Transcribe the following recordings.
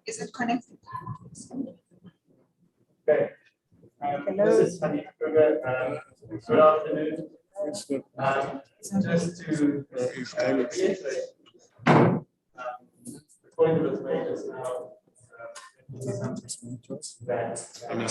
Is it connected? Okay. This is Hanif Kruger. Good afternoon. Just to reiterate, the point that was made just now, and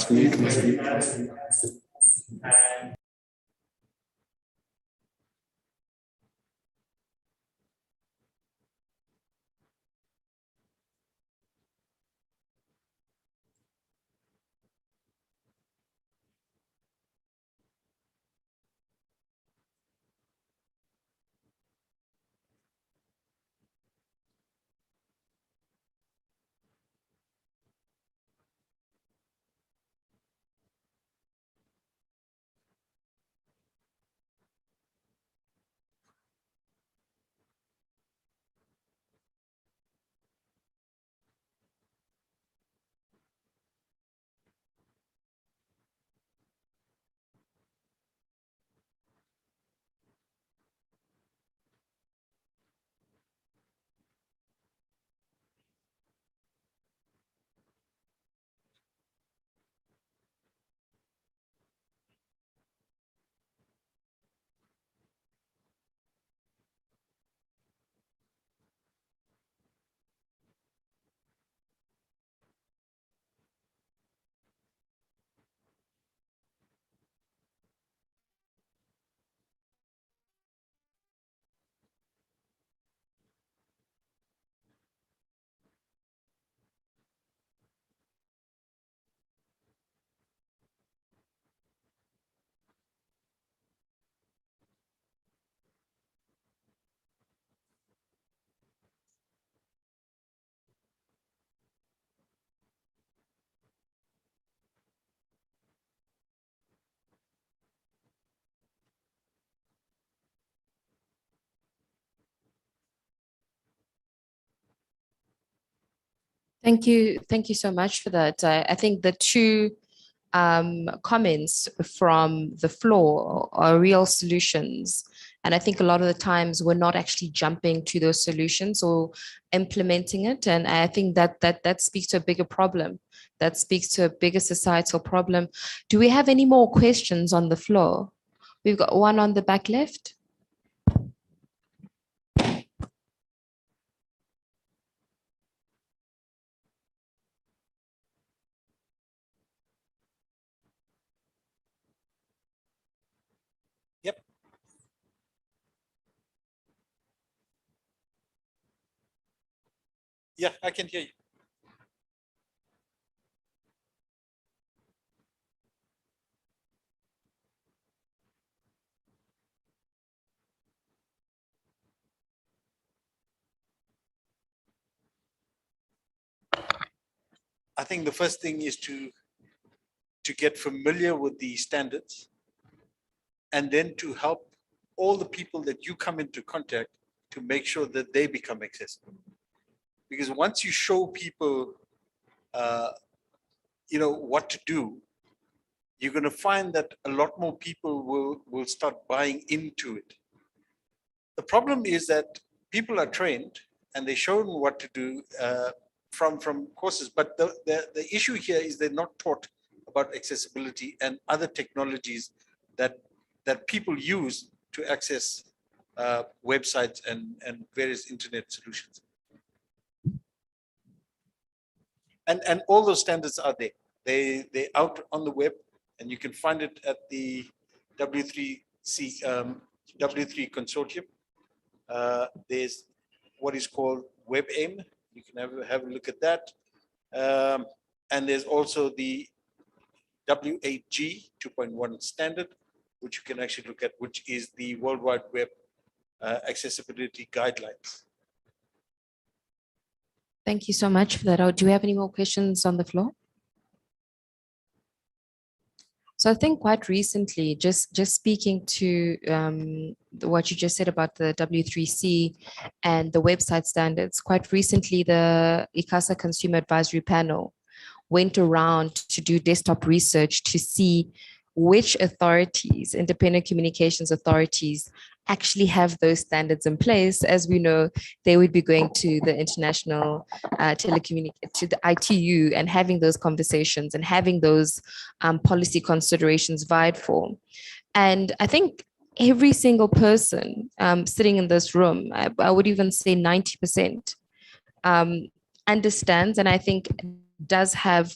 Thank you. Thank you so much for that. I think the two comments from the floor are real solutions. And I think a lot of the times we're not actually jumping to those solutions or implementing it. And I think that speaks to a bigger problem. That speaks to a bigger societal problem. Do we have any more questions on the floor? We've got one on the back left. Yep. Yeah, I can hear you. I think the first thing is to get familiar with the standards, and then to help all the people that you come into contact to make sure that they become accessible. Because once you show people, what to do, you're going to find that a lot more people will start buying into it. The problem is that people are trained and they're shown what to do from courses, but the issue here is they're not taught about accessibility and other technologies that people use to access websites and various internet solutions. And all those standards are there. They're out on the web, and you can find it at the W3C W3 consortium. There's what is called WebAIM. You can have a look at that. And there's also the W8G 2.1 standard, which you can actually look at, which is the World Wide Web accessibility guidelines. Thank you so much for that. Do we have any more questions on the floor? So I think quite recently, just speaking to what you just said about the W3C and the website standards, quite recently the ICASA Consumer Advisory Panel went around to do desktop research to see which authorities, independent communications authorities, actually have those standards in place, as we know, they would be going to the international to the ITU and having those conversations and having those policy considerations vied for. And I think every single person sitting in this room, I would even say 90%, understands, and I think does have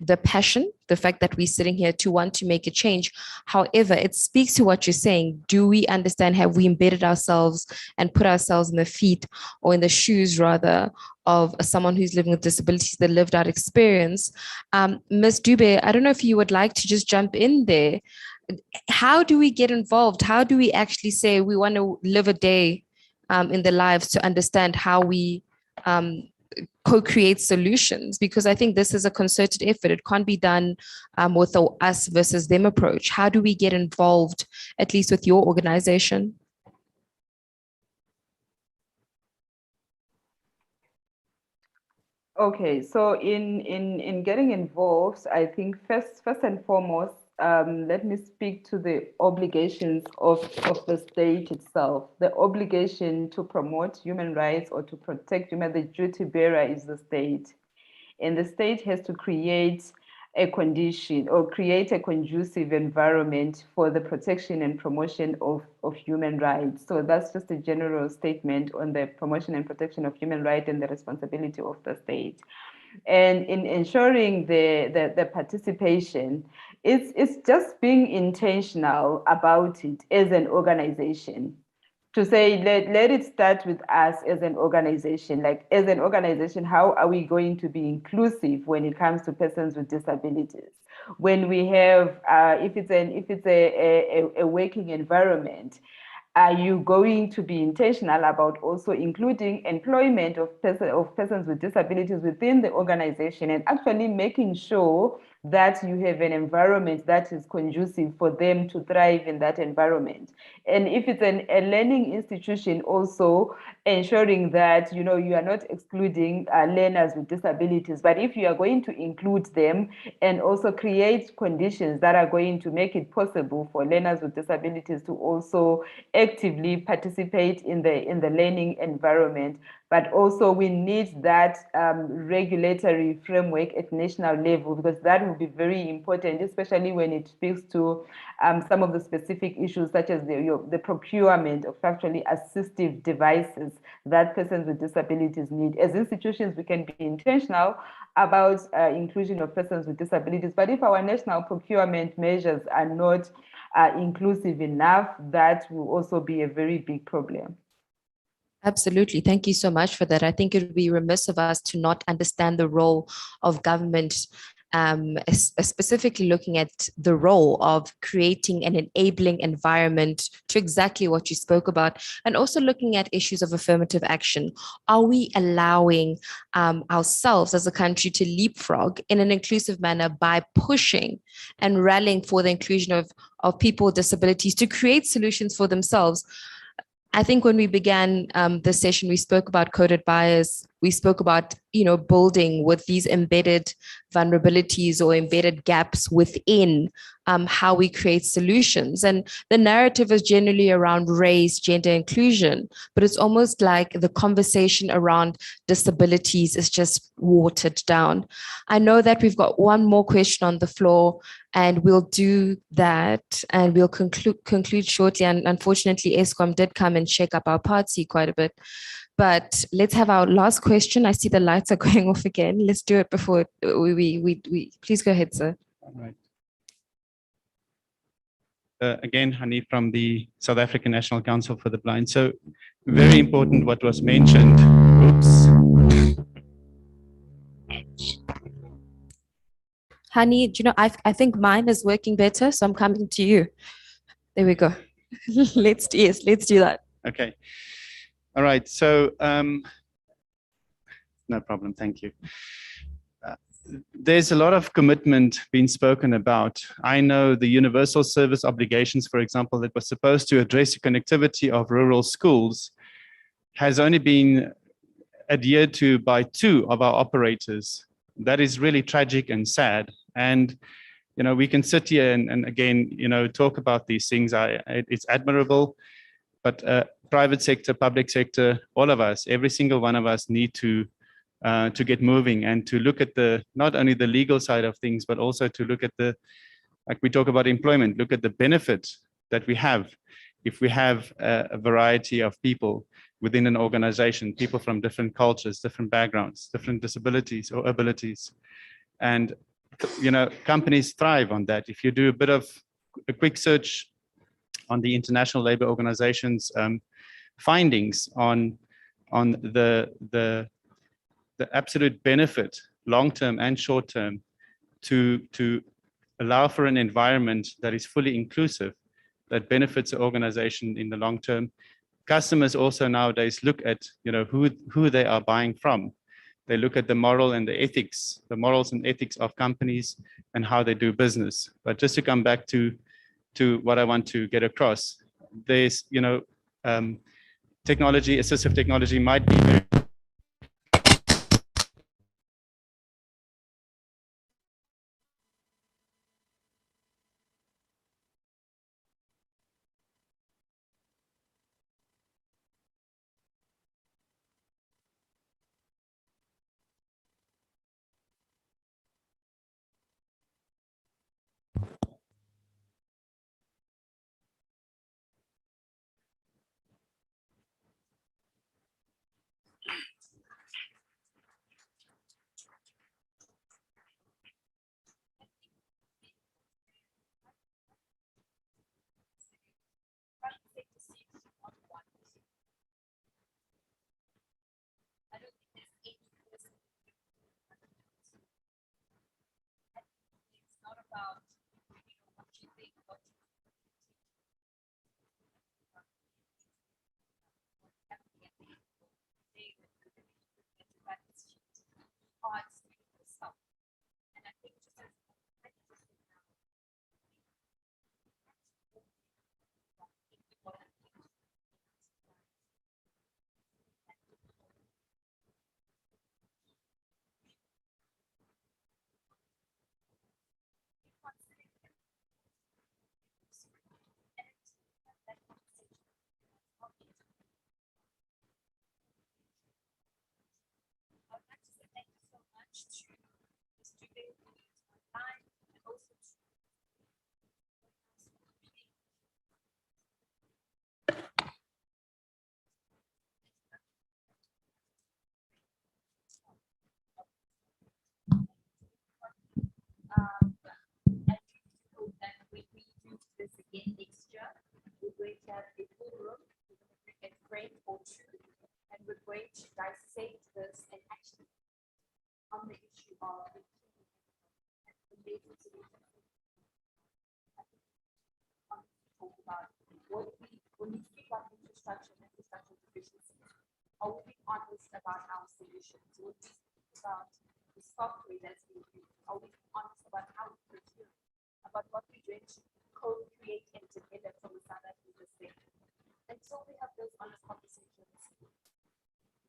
the passion, the fact that we're sitting here to want to make a change. However, it speaks to what you're saying. Do we understand? Have we embedded ourselves and put ourselves in the feet, or in the shoes rather, of someone who's living with disabilities, the lived out experience? Ms. Dube, I don't know if you would like to just jump in there. How do we get involved? How do we actually say we want to live a day in the lives to understand how we co-create solutions? Because I think this is a concerted effort. It can't be done with a us versus them approach. How do we get involved, at least with your organization? Okay, so in getting involved, I think first and foremost, let me speak to the obligations of the state itself. The obligation to promote human rights or to protect human, the duty bearer is the state. And the state has to create a condition or create a conducive environment for the protection and promotion of human rights. So that's just a general statement on the promotion and protection of human rights and the responsibility of the state. And in ensuring the participation, it's just being intentional about it as an organization. To say, let it start with us as an organization. Like, as an organization, how are we going to be inclusive when it comes to persons with disabilities? When we have, if it's a working environment, are you going to be intentional about also including employment of persons with disabilities within the organization, and actually making sure that you have an environment that is conducive for them to thrive in that environment? And if it's a learning institution, also ensuring that you are not excluding learners with disabilities, but if you are going to include them, and also create conditions that are going to make it possible for learners with disabilities to also actively participate in the learning environment. But also we need that regulatory framework at national level, because that will be very important, especially when it speaks to some of the specific issues, such as the procurement of actually assistive devices that persons with disabilities need. As institutions, we can be intentional about inclusion of persons with disabilities, but if our national procurement measures are not inclusive enough, that will also be a very big problem. Absolutely. Thank you so much for that. I think it would be remiss of us to not understand the role of government, specifically looking at the role of creating an enabling environment to exactly what you spoke about, and also looking at issues of affirmative action. Are we allowing ourselves as a country to leapfrog in an inclusive manner by pushing and rallying for the inclusion of people with disabilities to create solutions for themselves? I think when we began this session, we spoke about coded bias. We spoke about, building with these embedded vulnerabilities or embedded gaps within how we create solutions. And the narrative is generally around race, gender inclusion, but it's almost like the conversation around disabilities is just watered down. I know that we've got one more question on the floor, and we'll do that and we'll conclude shortly. And unfortunately, ESCOM did come and shake up our party quite a bit. But let's have our last question. I see the lights are going off again. Let's do it before we please go ahead, sir. All right. Again, Hani from the South African National Council for the Blind. So very important what was mentioned. Oops. Hani, I think mine is working better, so I'm coming to you. There we go. Let's do that. Okay. All right. So no problem. Thank you. There's a lot of commitment being spoken about. I know the universal service obligations, for example, that was supposed to address the connectivity of rural schools has only been adhered to by 2 of our operators. That is really tragic and sad. And we can sit here and again, talk about these things. It's admirable, but private sector, public sector, all of us, every single one of us need to get moving and to look at not only the legal side of things, but also to look at like we talk about employment, look at the benefit that we have if we have a variety of people within an organization, people from different cultures, different backgrounds, different disabilities or abilities. And, companies thrive on that. If you do a quick search on the International Labour Organization's findings on the absolute benefit, long-term and short-term, to allow for an environment that is fully inclusive, that benefits the organization in the long term. Customers also nowadays look at, who they are buying from. They look at the morals and ethics of companies and how they do business. But just to come back to what I want to get across, there's, assistive technology might be very again next year. We're going to have a full room, we're going to bring a friend or two, and we're going to dissect this and actually on the issue of the labor solution. Talk about when we speak about infrastructure and infrastructure deficiency, are we being honest about our solutions? When we speak about the software that's being used, are we being honest about how we procure, about what we're doing to co-create and together from the South African perspective? Until we have those honest conversations,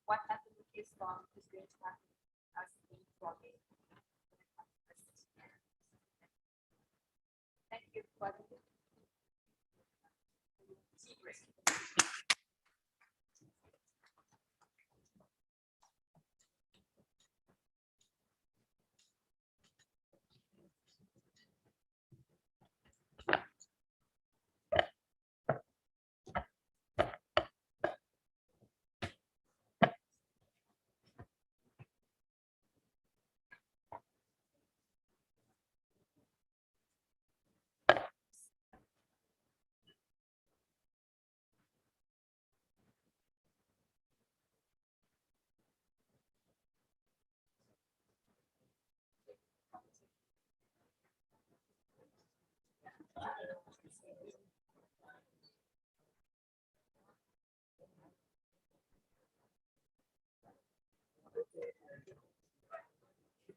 what happened with Islam is going to happen as we progress. Thank you, everybody.